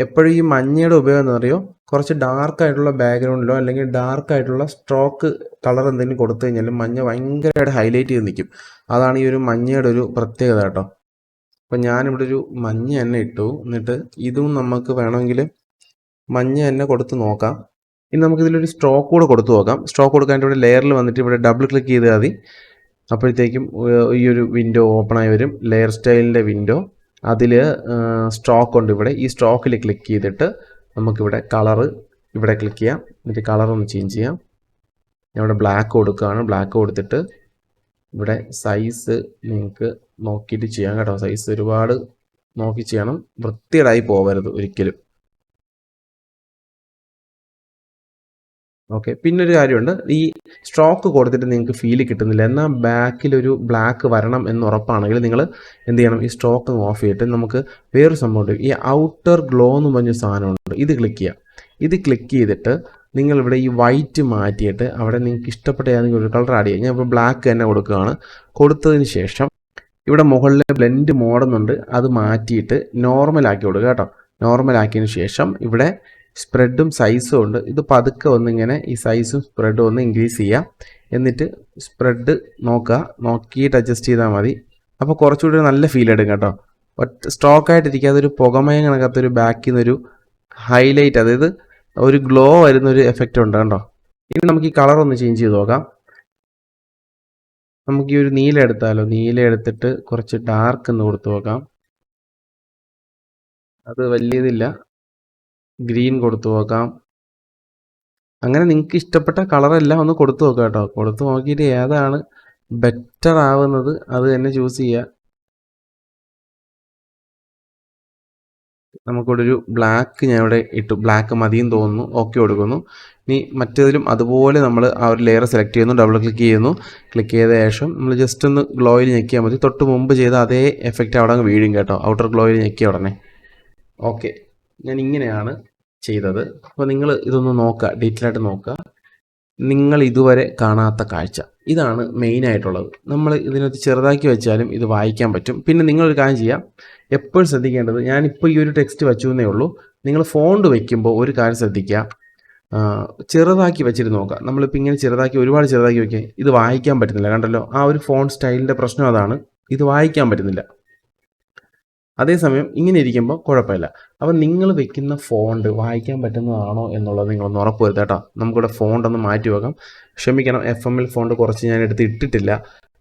എപ്പോഴും ഈ മഞ്ഞയുടെ ഉപയോഗം എന്ന് പറയുമോ, കുറച്ച് ഡാർക്കായിട്ടുള്ള ബാക്ക്ഗ്രൗണ്ടിലോ അല്ലെങ്കിൽ ഡാർക്കായിട്ടുള്ള സ്ട്രോക്ക് കളർ എന്തെങ്കിലും കൊടുത്തു കഴിഞ്ഞാൽ മഞ്ഞ ഭയങ്കരമായിട്ട് ഹൈലൈറ്റ് ചെയ്ത് നിൽക്കും. അതാണ് ഈ ഒരു മഞ്ഞയുടെ ഒരു പ്രത്യേകത കേട്ടോ. അപ്പം ഞാനിവിടെ ഒരു മഞ്ഞ തന്നെ ഇട്ടു. എന്നിട്ട് ഇതും നമുക്ക് വേണമെങ്കിൽ മഞ്ഞ തന്നെ കൊടുത്ത് നോക്കാം. ഇനി നമുക്കിതിലൊരു സ്ട്രോക്ക് കൂടെ കൊടുത്തു നോക്കാം. സ്ട്രോക്ക് കൊടുക്കാനായിട്ട് ഇവിടെ ലെയറിൽ വന്നിട്ട് ഇവിടെ ഡബിൾ ക്ലിക്ക് ചെയ്താൽ മതി. അപ്പോഴത്തേക്കും ഈ ഒരു വിൻഡോ ഓപ്പൺ ആയി വരും. ലെയർ സ്റ്റൈലിൻ്റെ വിൻഡോ. അതിൽ സ്ട്രോക്ക് ഉണ്ട്. ഇവിടെ ഈ സ്ട്രോക്കിൽ ക്ലിക്ക് ചെയ്തിട്ട് നമുക്കിവിടെ കളറ് ഇവിടെ ക്ലിക്ക് ചെയ്യാം. എന്നിട്ട് കളർ ഒന്ന് ചേഞ്ച് ചെയ്യാം. ഞാൻ ഇവിടെ ബ്ലാക്ക് കൊടുക്കുകയാണ്. ബ്ലാക്ക് കൊടുത്തിട്ട് ഇവിടെ സൈസ് നിങ്ങൾക്ക് നോക്കിയിട്ട് ചെയ്യാം കേട്ടോ. സൈസ് ഒരുപാട് നോക്കി ചെയ്യണം. വൃത്തികേടായി പോകരുത് ഒരിക്കലും. ഓക്കെ, പിന്നൊരു കാര്യമുണ്ട്. ഈ സ്ട്രോക്ക് കൊടുത്തിട്ട് നിങ്ങൾക്ക് ഫീൽ കിട്ടുന്നില്ല, എന്നാൽ ബാക്കിലൊരു ബ്ലാക്ക് വരണം എന്ന് ഉറപ്പാണെങ്കിൽ നിങ്ങൾ എന്ത് ചെയ്യണം, ഈ സ്ട്രോക്ക് ഓഫ് ചെയ്തിട്ട് നമുക്ക് വേറൊരു സംഭവമുണ്ട്. ഈ ഔട്ടർ ഗ്ലോ എന്ന് പറഞ്ഞ സാധനമുണ്ട്. ഇത് ക്ലിക്ക് ചെയ്യാം. ഇത് ക്ലിക്ക് ചെയ്തിട്ട് നിങ്ങളിവിടെ ഈ വൈറ്റ് മാറ്റിയിട്ട് അവിടെ നിങ്ങൾക്ക് ഇഷ്ടപ്പെട്ട ഏതെങ്കിലും ഒരു കളർ ആഡ് ചെയ്യാം. ഞാൻ ഇപ്പോൾ ബ്ലാക്ക് തന്നെ കൊടുക്കുകയാണ്. കൊടുത്തതിന് ശേഷം ഇവിടെ മുകളിൽ ബ്ലെൻഡ് മോഡെന്നുണ്ട്. അത് മാറ്റിയിട്ട് നോർമലാക്കി കൊടുക്കുക കേട്ടോ. നോർമലാക്കിയതിന് ശേഷം ഇവിടെ സ്പ്രെഡും സൈസും ഉണ്ട്. ഇത് പതുക്കെ ഒന്നിങ്ങനെ ഈ സൈസും സ്പ്രെഡും ഒന്ന് ഇൻക്രീസ് ചെയ്യാം. എന്നിട്ട് സ്പ്രെഡ് നോക്കുക, നോക്കിയിട്ട് അഡ്ജസ്റ്റ് ചെയ്താൽ മതി. അപ്പോൾ കുറച്ചുകൂടി നല്ല ഫീൽ എടുക്കും കേട്ടോ. സ്റ്റോക്കായിട്ടിരിക്കാതെ ഒരു പുകമയം കണക്കത്തൊരു ബാക്കിൽ നിന്നൊരു ഹൈലൈറ്റ്, അതായത് ഒരു ഗ്ലോ വരുന്നൊരു എഫക്റ്റ് ഉണ്ട് കേട്ടോ. ഇനി നമുക്ക് ഈ കളർ ഒന്ന് ചേഞ്ച് ചെയ്ത് നോക്കാം. നമുക്ക് ഈ ഒരു നീല എടുത്താലോ. നീല എടുത്തിട്ട് കുറച്ച് ഡാർക്ക് എന്ന് കൊടുത്തു നോക്കാം. അത് വലിയതില്ല. ഗ്രീൻ കൊടുത്തു നോക്കാം. അങ്ങനെ നിങ്ങൾക്ക് ഇഷ്ടപ്പെട്ട കളറെല്ലാം ഒന്ന് കൊടുത്തു നോക്കാം കേട്ടോ. കൊടുത്തു നോക്കിയിട്ട് ഏതാണ് ബെറ്റർ ആവുന്നത് അത് തന്നെ ചൂസ് ചെയ്യുക. നമുക്കിവിടെ ഒരു ബ്ലാക്ക് ഞാൻ ഇവിടെ ഇട്ടു. ബ്ലാക്ക് മതിയെന്ന് തോന്നുന്നു. ഓക്കെ കൊടുക്കുന്നു. ഇനി മറ്റേതിലും അതുപോലെ നമ്മൾ ആ ഒരു ലെയർ സെലക്ട് ചെയ്യുന്നു. ഡബിൾ ക്ലിക്ക് ചെയ്യുന്നു. ക്ലിക്ക് ചെയ്ത ശേഷം നമ്മൾ ജസ്റ്റ് ഒന്ന് ഗ്ലോയിൽ ഞെക്കിയാൽ മതി. തൊട്ട് മുമ്പ് ചെയ്ത അതേ എഫക്റ്റ് അവിടെ അങ്ങ് വീഴും കേട്ടോ. ഔട്ടർ ഗ്ലോയിൽ ഞെക്കിയ ഉടനെ. ഓക്കെ, ഞാൻ ഇങ്ങനെയാണ് ചെയ്തത്. അപ്പോൾ നിങ്ങൾ ഇതൊന്ന് നോക്കുക, ഡീറ്റെയിൽ ആയിട്ട് നോക്കുക. നിങ്ങൾ ഇതുവരെ കാണാത്ത കാഴ്ച ഇതാണ് മെയിനായിട്ടുള്ളത്. നമ്മൾ ഇതിനകത്ത് ചെറുതാക്കി വെച്ചാലും ഇത് വായിക്കാൻ പറ്റും. പിന്നെ നിങ്ങളൊരു കാര്യം ചെയ്യാം, എപ്പോഴും ശ്രദ്ധിക്കേണ്ടത്, ഞാനിപ്പോൾ ഈ ഒരു ടെക്സ്റ്റ് വച്ചു എന്നേ ഉള്ളൂ. നിങ്ങൾ ഫോണ്ട് വയ്ക്കുമ്പോൾ ഒരു കാര്യം ശ്രദ്ധിക്കുക, ചെറുതാക്കി വെച്ചിട്ട് നോക്കുക. നമ്മളിപ്പോൾ ഇങ്ങനെ ചെറുതാക്കി ഒരുപാട് ചെറുതാക്കി വയ്ക്കുക, ഇത് വായിക്കാൻ പറ്റുന്നില്ല. കണ്ടല്ലോ, ആ ഒരു ഫോണ്ട് സ്റ്റൈലിൻ്റെ പ്രശ്നം അതാണ്. ഇത് വായിക്കാൻ പറ്റുന്നില്ല. അതേസമയം ഇങ്ങനെ ഇരിക്കുമ്പോൾ കുഴപ്പമില്ല. അപ്പം നിങ്ങൾ വെക്കുന്ന ഫോണ്ട് വായിക്കാൻ പറ്റുന്നതാണോ എന്നുള്ളത് നിങ്ങളൊന്ന് ഉറപ്പ് വരുത്തുക കേട്ടോ. നമുക്കിവിടെ ഫോണ്ട് ഒന്ന് മാറ്റി വെക്കാം. ക്ഷമിക്കണം, FML ഫോണ്ട് കുറച്ച് ഞാൻ എടുത്ത് ഇട്ടിട്ടില്ല.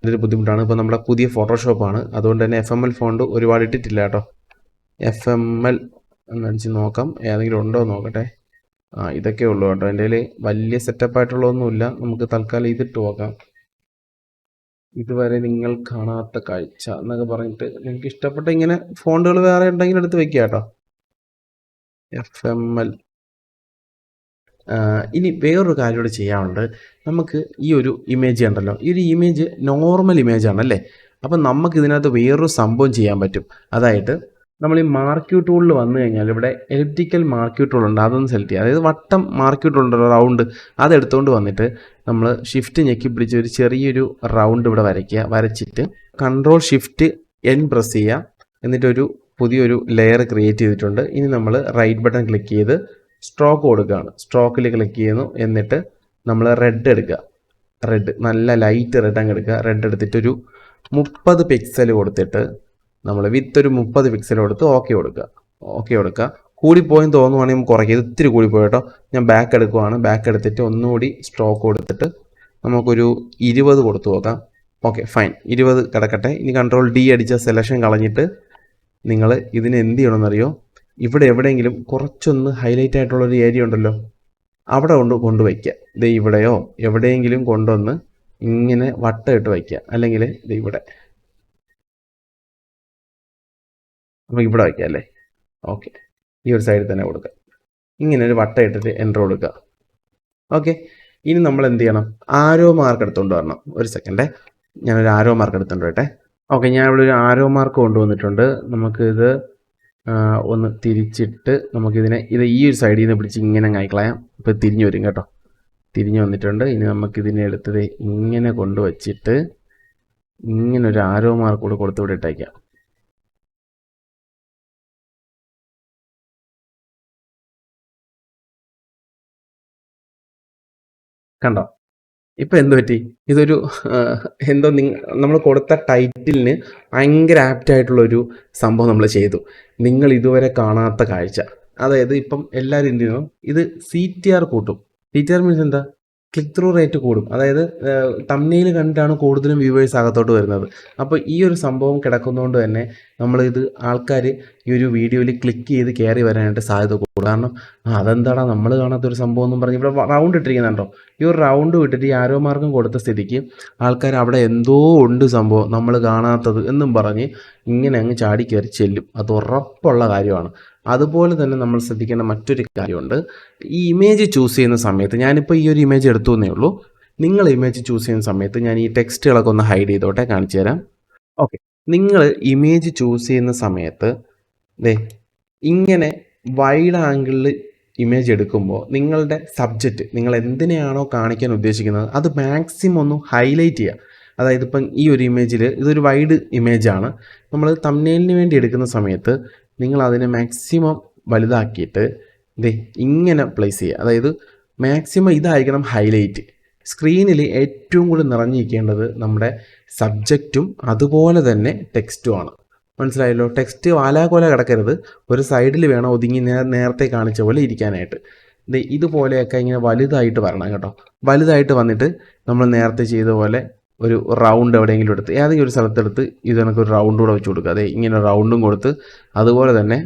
ഇതൊരു ബുദ്ധിമുട്ടാണ്. ഇപ്പോൾ നമ്മുടെ പുതിയ ഫോട്ടോഷോപ്പാണ്, അതുകൊണ്ട് തന്നെ FML ഫോണ്ട് ഒരുപാട് ഇട്ടിട്ടില്ല കേട്ടോ. FML എന്നടിച്ച് നോക്കാം, ഏതെങ്കിലും ഉണ്ടോ എന്ന് നോക്കട്ടെ. ഇതൊക്കെ ഉള്ളൂ കേട്ടോ. എൻ്റെ കയ്യിൽ വലിയ സെറ്റപ്പായിട്ടുള്ളതൊന്നുമില്ല. നമുക്ക് തൽക്കാലം ഇതിട്ട് നോക്കാം. ഇതുവരെ നിങ്ങൾ കാണാത്ത കാഴ്ച എന്നൊക്കെ പറഞ്ഞിട്ട് നിങ്ങൾക്ക് ഇഷ്ടപ്പെട്ട ഇങ്ങനെ ഫോണ്ടുകൾ വേറെ ഉണ്ടെങ്കിൽ എടുത്ത് വെക്കുക കേട്ടോ. FML. ഇനി വേറൊരു കാര്യം കൂടെ ചെയ്യാനുണ്ട്. നമുക്ക് ഈ ഒരു ഇമേജ് ഉണ്ടല്ലോ, ഈ ഒരു ഇമേജ് നോർമൽ ഇമേജ് ആണല്ലേ. അപ്പം നമുക്ക് ഇതിനകത്ത് വേറൊരു സംഭവം ചെയ്യാൻ പറ്റും. അതായത് നമ്മൾ ഈ മാർക്യൂ ടൂളിൽ വന്നു കഴിഞ്ഞാൽ ഇവിടെ എലിപ്റ്റിക്കൽ മാർക്യൂ ടൂൾ ഉണ്ട്, അതൊന്ന് സെലക്ട് ചെയ്യുക. അതായത് വട്ടം മാർക്യൂ ടൂൾ ഉണ്ടല്ലോ, റൗണ്ട്, അതെടുത്തുകൊണ്ട് വന്നിട്ട് നമ്മൾ ഷിഫ്റ്റ് ഞെക്കി പിടിച്ച് ഒരു ചെറിയൊരു റൗണ്ട് ഇവിടെ വരയ്ക്കുക. വരച്ചിട്ട് Ctrl+Shift+N പ്രസ് ചെയ്യുക. എന്നിട്ടൊരു പുതിയൊരു ലെയർ ക്രിയേറ്റ് ചെയ്തിട്ടുണ്ട്. ഇനി നമ്മൾ റൈറ്റ് ബട്ടൺ ക്ലിക്ക് ചെയ്ത് സ്ട്രോക്ക് കൊടുക്കുകയാണ്. സ്ട്രോക്കിൽ ക്ലിക്ക് ചെയ്യുന്നു. എന്നിട്ട് നമ്മൾ റെഡ് എടുക്കുക. റെഡ്, നല്ല ലൈറ്റ് റെഡ് അങ്ങ് എടുക്കുക. റെഡ് എടുത്തിട്ടൊരു 30 പിക്സൽ കൊടുത്തിട്ട് നമ്മൾ വിത്ത് ഒരു 30 പിക്സൽ കൊടുത്ത് ഓക്കെ കൊടുക്കുക. കൂടിപ്പോയെന്ന് തോന്നുവാണെങ്കിൽ നമുക്ക് കുറയ്ക്കുക. ഇത് ഇത്തിരി കൂടിപ്പോയി കേട്ടോ. ഞാൻ ബാക്ക് എടുക്കുവാണ്. ബാക്ക് എടുത്തിട്ട് ഒന്നുകൂടി സ്ട്രോക്ക് കൊടുത്തിട്ട് നമുക്കൊരു 20 കൊടുത്തു നോക്കാം. ഓക്കെ, ഫൈൻ, 20 കിടക്കട്ടെ. ഇനി Ctrl+D അടിച്ച സെലക്ഷൻ കളഞ്ഞിട്ട് നിങ്ങൾ ഇതിന് എന്ത് ചെയ്യണമെന്നറിയോ, ഇവിടെ എവിടെയെങ്കിലും കുറച്ചൊന്ന് ഹൈലൈറ്റ് ആയിട്ടുള്ളൊരു ഏരിയ ഉണ്ടല്ലോ, അവിടെ കൊണ്ടുവയ്ക്കുക. ഇത് ഇവിടെയോ എവിടെയെങ്കിലും കൊണ്ടുവന്ന് ഇങ്ങനെ വട്ടമിട്ട് വയ്ക്കുക. അല്ലെങ്കിൽ ഇത് ഇവിടെ നമുക്ക് ഇവിടെ വയ്ക്കാം അല്ലേ. ഓക്കെ, ഈ ഒരു സൈഡിൽ തന്നെ കൊടുക്കുക. ഇങ്ങനെ ഒരു വട്ടം ഇട്ടിട്ട് എൻ്റർ കൊടുക്കുക. ഓക്കെ, ഇനി നമ്മൾ എന്ത് ചെയ്യണം, ആരോ മാർക്ക് എടുത്തുകൊണ്ട് വരണം. ഒരു സെക്കൻഡേ, ഞാനൊരു ആരോ മാർക്ക് എടുത്തുകൊണ്ട് വരട്ടെ. ഓക്കെ, ഞാൻ ഇവിടെ ഒരു ആരോ മാർക്ക് കൊണ്ടുവന്നിട്ടുണ്ട്. നമുക്കിത് ഒന്ന് തിരിച്ചിട്ട് നമുക്കിതിനെ ഈ ഒരു സൈഡിൽ നിന്ന് പിടിച്ച് ഇങ്ങനെ കളയാം. ഇപ്പോൾ തിരിഞ്ഞു വരും കേട്ടോ. തിരിഞ്ഞു വന്നിട്ടുണ്ട്. ഇനി നമുക്കിതിനെ എടുത്തത് ഇങ്ങനെ കൊണ്ടുവച്ചിട്ട് ഇങ്ങനെ ഒരു ആരോ മാർക്ക് കൂടെ കൊടുത്ത് ഇവിടെ ഇട്ടേക്കാം. കണ്ടോ, ഇപ്പം എന്ത് പറ്റി? ഇതൊരു എന്തോ നമ്മൾ കൊടുത്ത ടൈറ്റിലിന് ഭയങ്കര ആപ്റ്റായിട്ടുള്ളൊരു സംഭവം നമ്മൾ ചെയ്തു. നിങ്ങൾ ഇതുവരെ കാണാത്ത കാഴ്ച. അതായത് ഇപ്പം എല്ലാവരും എന്ത് ചെയ്യുന്നു, ഇത് CTR കൂട്ടും. CTR മീൻസ് എന്താ? ക്ലിക്ക് ത്രൂ റേറ്റ് കൂടും. അതായത് തംബ്നെയിൽ കണ്ടിട്ടാണ് കൂടുതലും വ്യൂവേഴ്സ് അകത്തോട്ട് വരുന്നത്. അപ്പോൾ ഈ ഒരു സംഭവം കിടക്കുന്നതുകൊണ്ട് തന്നെ നമ്മളിത് ആൾക്കാർ ഈ ഒരു വീഡിയോയിൽ ക്ലിക്ക് ചെയ്ത് കയറി വരാനായിട്ട് സാധ്യത കൂടും. കാരണം അതെന്താടാ നമ്മൾ കാണാത്തൊരു സംഭവം എന്നും പറഞ്ഞ് ഇവിടെ റൗണ്ട് ഇട്ടിരിക്കുന്നുണ്ടോ, ഈ ഒരു റൗണ്ട് വിട്ടിട്ട് ഈ ആരോ മാർക്കും കൊടുത്ത സ്ഥിതിക്ക് ആൾക്കാർ അവിടെ എന്തോ ഉണ്ട് സംഭവം നമ്മൾ കാണാത്തത് എന്നും പറഞ്ഞ് ഇങ്ങനെ അങ്ങ് ചാടിക്കയറി ചെല്ലും. അത് ഉറപ്പുള്ള കാര്യമാണ്. അതുപോലെ തന്നെ നമ്മൾ ശ്രദ്ധിക്കേണ്ട മറ്റൊരു കാര്യമുണ്ട്. ഈ ഇമേജ് ചൂസ് ചെയ്യുന്ന സമയത്ത്, ഞാനിപ്പോൾ ഈ ഒരു ഇമേജ് എടുത്തു എന്നേ ഉള്ളൂ. നിങ്ങൾ ഇമേജ് ചൂസ് ചെയ്യുന്ന സമയത്ത് ഞാൻ ഈ ടെക്സ്റ്റുകളൊക്കെ ഒന്ന് ഹൈഡ് ചെയ്തോട്ടെ, കാണിച്ചു തരാം. ഓക്കെ, നിങ്ങൾ ഇമേജ് ചൂസ് ചെയ്യുന്ന സമയത്ത് ഇങ്ങനെ വൈഡ് ആംഗിളിൽ ഇമേജ് എടുക്കുമ്പോൾ നിങ്ങളുടെ സബ്ജക്റ്റ്, നിങ്ങൾ എന്തിനെയാണോ കാണിക്കാൻ ഉദ്ദേശിക്കുന്നത് അത് മാക്സിമം ഒന്ന് ഹൈലൈറ്റ് ചെയ്യുക. അതായത് ഇപ്പം ഈ ഒരു ഇമേജിൽ ഇതൊരു വൈഡ് ഇമേജാണ്. നമ്മൾ തംബ്നെയിലിന് വേണ്ടി എടുക്കുന്ന സമയത്ത് നിങ്ങൾ അതിനെ മാക്സിമം വലുതാക്കിയിട്ട് ഇങ്ങനെ പ്ലേസ് ചെയ്യുക. അതായത് മാക്സിമം ഇതായിരിക്കണം ഹൈലൈറ്റ്. സ്ക്രീനിൽ ഏറ്റവും കൂടുതൽ നിറഞ്ഞിരിക്കേണ്ടത് നമ്മുടെ സബ്ജക്റ്റും അതുപോലെ തന്നെ ടെക്സ്റ്റുമാണ്. മനസ്സിലായല്ലോ? ടെക്സ്റ്റ് വാലാകോല കിടക്കരുത്, ഒരു സൈഡിൽ വേണം ഒതുങ്ങി നേരത്തെ കാണിച്ച പോലെ ഇരിക്കാനായിട്ട്. ഇതുപോലെയൊക്കെ ഇങ്ങനെ വലുതായിട്ട് വരണം കേട്ടോ. വലുതായിട്ട് വന്നിട്ട് നമ്മൾ നേരത്തെ ചെയ്ത പോലെ ഒരു റൗണ്ട് എവിടെയെങ്കിലും എടുത്ത് ഏതെങ്കിലും ഒരു സ്ഥലത്തെടുത്ത് ഇത് കണക്കൊരു റൗണ്ട് കൂടെ വെച്ച് കൊടുക്കുക. ഇങ്ങനെ റൗണ്ടും കൊടുത്ത് അതുപോലെ തന്നെ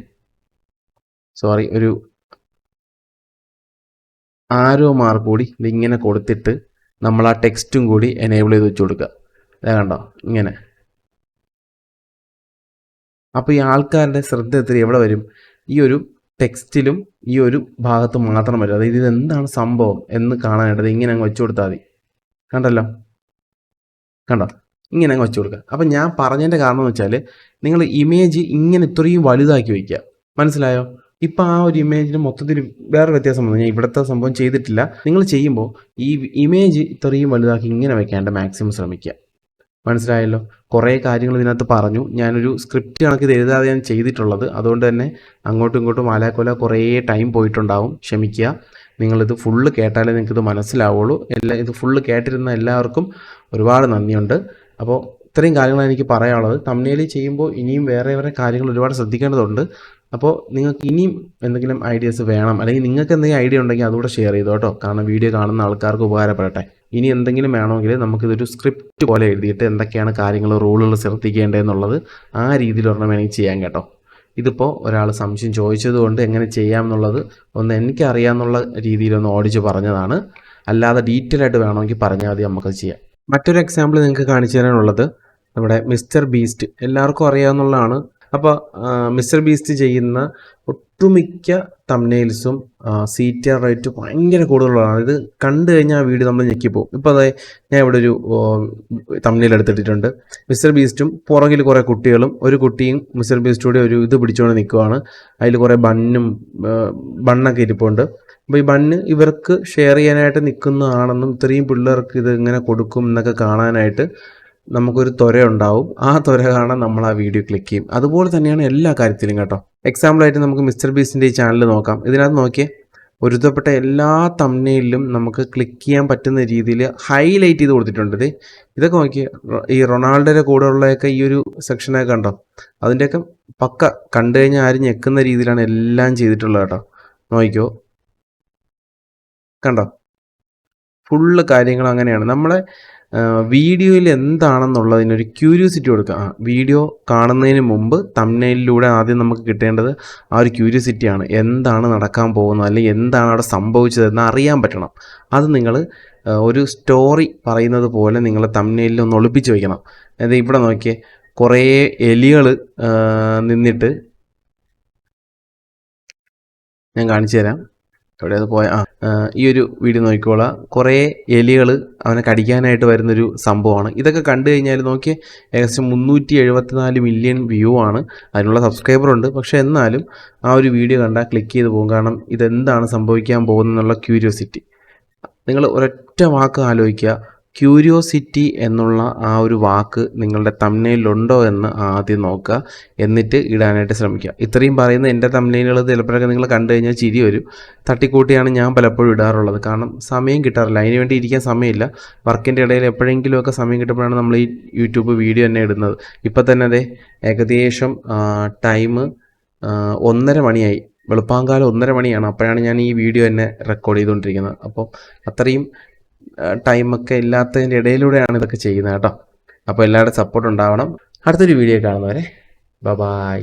ഒരു ആരോ മാർക്ക് കൂടി ഇതിങ്ങനെ കൊടുത്തിട്ട് നമ്മൾ ആ ടെക്സ്റ്റും കൂടി എനേബിൾ ചെയ്ത് വെച്ച് കൊടുക്കുക. കണ്ടോ ഇങ്ങനെ. അപ്പോൾ ഈ ആൾക്കാരുടെ ശ്രദ്ധ എവിടെ വരും? ഈ ഒരു ടെക്സ്റ്റിലും ഈ ഒരു ഭാഗത്ത് മാത്രം വരും. അതായത് ഇതെന്താണ് സംഭവം എന്ന് കാണാനായിട്ട് ഇങ്ങനെ അങ്ങ് വെച്ച് കൊടുത്താൽ മതി. കണ്ടോ, ഇങ്ങനെ അങ്ങ് വെച്ച് കൊടുക്കുക. അപ്പം ഞാൻ പറഞ്ഞതിൻ്റെ കാരണം എന്ന് വെച്ചാൽ നിങ്ങൾ ഇമേജ് ഇങ്ങനെ ഇത്രയും വലുതാക്കി വയ്ക്കുക. മനസ്സിലായോ? ഇപ്പം ആ ഒരു ഇമേജിന് മൊത്തത്തിൽ വേറെ വ്യത്യാസം വന്നു. ഞാൻ ഇവിടുത്തെ സംഭവം ചെയ്തിട്ടില്ല. നിങ്ങൾ ചെയ്യുമ്പോൾ ഈ ഇമേജ് ഇത്രയും വലുതാക്കി ഇങ്ങനെ വെക്കാണ്ട് മാക്സിമം ശ്രമിക്കുക. മനസ്സിലായല്ലോ? കുറേ കാര്യങ്ങൾ ഇതിനകത്ത് പറഞ്ഞു. ഞാനൊരു സ്ക്രിപ്റ്റ് കണക്ക് ഇത് എഴുതാതെ ഞാൻ ചെയ്തിട്ടുള്ളത്. അതുകൊണ്ട് തന്നെ അങ്ങോട്ടും ഇങ്ങോട്ടും വാലാക്കൊല കുറേ ടൈം പോയിട്ടുണ്ടാവും. ക്ഷമിക്കുക. നിങ്ങളിത് ഫുള്ള് കേട്ടാലേ നിങ്ങൾക്കിത് മനസ്സിലാവുള്ളൂ. ഇത് ഫുള്ള് കേട്ടിരുന്ന എല്ലാവർക്കും ഒരുപാട് നന്ദിയുണ്ട്. അപ്പോൾ ഇത്രയും കാര്യങ്ങളാണ് എനിക്ക് പറയാനുള്ളത്. തംബ്നെയിൽ ചെയ്യുമ്പോൾ ഇനിയും വേറെ വേറെ കാര്യങ്ങൾ ഒരുപാട് ശ്രദ്ധിക്കേണ്ടതുണ്ട്. അപ്പോൾ നിങ്ങൾക്ക് ഇനിയും എന്തെങ്കിലും ഐഡിയാസ് വേണം, അല്ലെങ്കിൽ നിങ്ങൾക്ക് എന്തെങ്കിലും ഐഡിയ ഉണ്ടെങ്കിൽ അതുകൂടെ ഷെയർ ചെയ്തോ കേട്ടോ. കാരണം വീഡിയോ കാണുന്ന ആൾക്കാർക്ക് ഉപകാരപ്പെടട്ടെ. ഇനി എന്തെങ്കിലും വേണമെങ്കിൽ നമുക്കിതൊരു സ്ക്രിപ്റ്റ് പോലെ എഴുതിയിട്ട് എന്തൊക്കെയാണ് കാര്യങ്ങൾ, റൂളുകൾ ശ്രദ്ധിക്കേണ്ടതെന്നുള്ളത് ആ രീതിയിൽ ഒരെണ്ണം വേണമെങ്കിൽ ചെയ്യാം കേട്ടോ. ഇതിപ്പോൾ ഒരാൾ സംശയം ചോദിച്ചതുകൊണ്ട് എങ്ങനെ ചെയ്യാം എന്നുള്ളത് ഒന്ന് എനിക്കറിയാമെന്നുള്ള രീതിയിലൊന്ന് ഓടിച്ച് പറഞ്ഞതാണ്. അല്ലാതെ ഡീറ്റെയിൽ ആയിട്ട് വേണമെങ്കിൽ പറഞ്ഞാൽ മതി, നമുക്കത് ചെയ്യാം. മറ്റൊരു എക്സാമ്പിൾ നിങ്ങൾക്ക് കാണിച്ചു തരാനുള്ളത് നമ്മുടെ മിസ്റ്റർ ബീസ്റ്റ്, എല്ലാവർക്കും അറിയാവുന്നതാണ്. അപ്പോൾ മിസ്റ്റർ ബീസ്റ്റ് ചെയ്യുന്ന ഒട്ടുമിക്ക തംബ്നെയിൽസും CTR റേറ്റ് ഭയങ്കര കൂടുതലുള്ളതാണ്. ഇത് കണ്ടു കഴിഞ്ഞാൽ ആ വീഡിയോ നമ്മൾ ഞെക്കിപ്പോവും. ഇപ്പോൾ അതായത് ഞാൻ ഇവിടെ ഒരു തംബ്നെയിൽ എടുത്തിട്ടുണ്ട്. മിസ്റ്റർ ബീസ്റ്റും പുറകിൽ കുറേ കുട്ടികളും, ഒരു കുട്ടിയും മിസ്റ്റർ ബീസ്റ്റൂടെ ഒരു ഇത് പിടിച്ചുകൊണ്ട് നിൽക്കുവാണ്. അതിൽ കുറേ ബണ്ണൊക്കെ ഇരിപ്പുണ്ട്. അപ്പോൾ ഈ ബണ്ണ് ഇവർക്ക് ഷെയർ ചെയ്യാനായിട്ട് നിൽക്കുന്നതാണെന്നും ഇത്രയും പിള്ളേർക്ക് ഇത് ഇങ്ങനെ കൊടുക്കും എന്നൊക്കെ കാണാനായിട്ട് നമുക്കൊരു ത്വര ഉണ്ടാവും. ആ ത്വര കാണാൻ നമ്മൾ ആ വീഡിയോ ക്ലിക്ക് ചെയ്യും. അതുപോലെ തന്നെയാണ് എല്ലാ കാര്യത്തിലും കേട്ടോ. എക്സാമ്പിളായിട്ട് നമുക്ക് മിസ്റ്റർ ബീസ്റ്റിൻ്റെ ഈ ചാനൽ നോക്കാം. ഇതിനകത്ത് നോക്കിയേ, ഒരുത്തപ്പെട്ട എല്ലാ തംബ്നെയിലും നമുക്ക് ക്ലിക്ക് ചെയ്യാൻ പറ്റുന്ന രീതിയിൽ ഹൈലൈറ്റ് ചെയ്ത് കൊടുത്തിട്ടുണ്ട്. ഇതൊക്കെ നോക്കിയേ, ഈ റൊണാൾഡോയുടെ കൂടെ ഉള്ളതൊക്കെ ഈ ഒരു സെക്ഷനൊക്കെ കണ്ടോ, അതിൻ്റെയൊക്കെ പക്ക കണ്ടു കഴിഞ്ഞാൽ ആരും ഞെക്കുന്ന രീതിയിലാണ് എല്ലാം ചെയ്തിട്ടുള്ളത് കേട്ടോ. നോക്കിക്കോ, കണ്ടോ, ഫുള്ള് കാര്യങ്ങൾ അങ്ങനെയാണ്. നമ്മളെ വീഡിയോയിൽ എന്താണെന്നുള്ളതിനൊരു ക്യൂരിയോസിറ്റി കൊടുക്കുക. വീഡിയോ കാണുന്നതിന് മുമ്പ് തംബ്നെയിലിലൂടെ ആദ്യം നമുക്ക് കിട്ടേണ്ടത് ആ ഒരു ക്യൂരിയോസിറ്റിയാണ്. എന്താണ് നടക്കാൻ പോകുന്നത്, അല്ലെങ്കിൽ എന്താണ് അവിടെ സംഭവിച്ചതെന്ന് അറിയാൻ പറ്റണം. അത് നിങ്ങൾ ഒരു സ്റ്റോറി പറയുന്നത് പോലെ നിങ്ങൾ തംബ്നെയിലിൽ ഒന്ന് ഒളിപ്പിച്ച് വയ്ക്കണം. അതായത് ഇവിടെ നോക്കിയേ, കുറേ എലികൾ നിന്നിട്ട് ഞാൻ കാണിച്ചു തരാം. എവിടെ അത് പോയ ഈ ഒരു വീഡിയോ നോക്കിക്കോളാം. കുറേ എലികൾ അവനെ കടിക്കാനായിട്ട് വരുന്നൊരു സംഭവമാണ്. ഇതൊക്കെ കണ്ടു കഴിഞ്ഞാൽ നോക്കിയേ, ഏകദേശം 374 മില്യൺ വ്യൂ ആണ്. അതിനുള്ള സബ്സ്ക്രൈബറുണ്ട്. പക്ഷേ എന്നാലും ആ ഒരു വീഡിയോ കണ്ടാൽ ക്ലിക്ക് ചെയ്ത് പോകും. കാരണം ഇതെന്താണ് സംഭവിക്കാൻ പോകുന്നതെന്നുള്ള ക്യൂരിയോസിറ്റി. നിങ്ങൾ ഒരൊറ്റ വാക്ക് ആലോചിക്കുക, ക്യൂരിയോസിറ്റി എന്നുള്ള ആ ഒരു വാക്ക് നിങ്ങളുടെ തംബ്നെയിലുണ്ടോ എന്ന് ആദ്യം നോക്കുക, എന്നിട്ട് ഇടാനായിട്ട് ശ്രമിക്കുക. ഇത്രയും പറയുന്ന എൻ്റെ തംബ്നെയിലുകൾ ചിലപ്പോഴൊക്കെ നിങ്ങൾ കണ്ടു കഴിഞ്ഞാൽ ചിരി വരും. തട്ടിക്കൂട്ടിയാണ് ഞാൻ പലപ്പോഴും ഇടാറുള്ളത്. കാരണം സമയം കിട്ടാറില്ല, അതിന് വേണ്ടി ഇരിക്കാൻ സമയമില്ല. വർക്കിൻ്റെ ഇടയിൽ എപ്പോഴെങ്കിലുമൊക്കെ സമയം കിട്ടുമ്പോഴാണ് നമ്മൾ ഈ യൂട്യൂബ് വീഡിയോ തന്നെ ഇടുന്നത്. ഇപ്പം തന്നെ അതെ, ഏകദേശം ടൈം 1:30 മണിയായി. വെളുപ്പാങ്കാലം 1:30 മണിയാണ്. അപ്പോഴാണ് ഞാൻ ഈ വീഡിയോ തന്നെ റെക്കോർഡ് ചെയ്തുകൊണ്ടിരിക്കുന്നത്. അപ്പോൾ അത്രയും ടൈമൊക്കെ ഇല്ലാത്തതിൻ്റെ ഇടയിലൂടെയാണ് ഇതൊക്കെ ചെയ്യുന്നത് കേട്ടോ. അപ്പോൾ എല്ലാവരുടെയും സപ്പോർട്ട് ഉണ്ടാവണം. അടുത്തൊരു വീഡിയോ കാണുന്നവരെ ബൈ.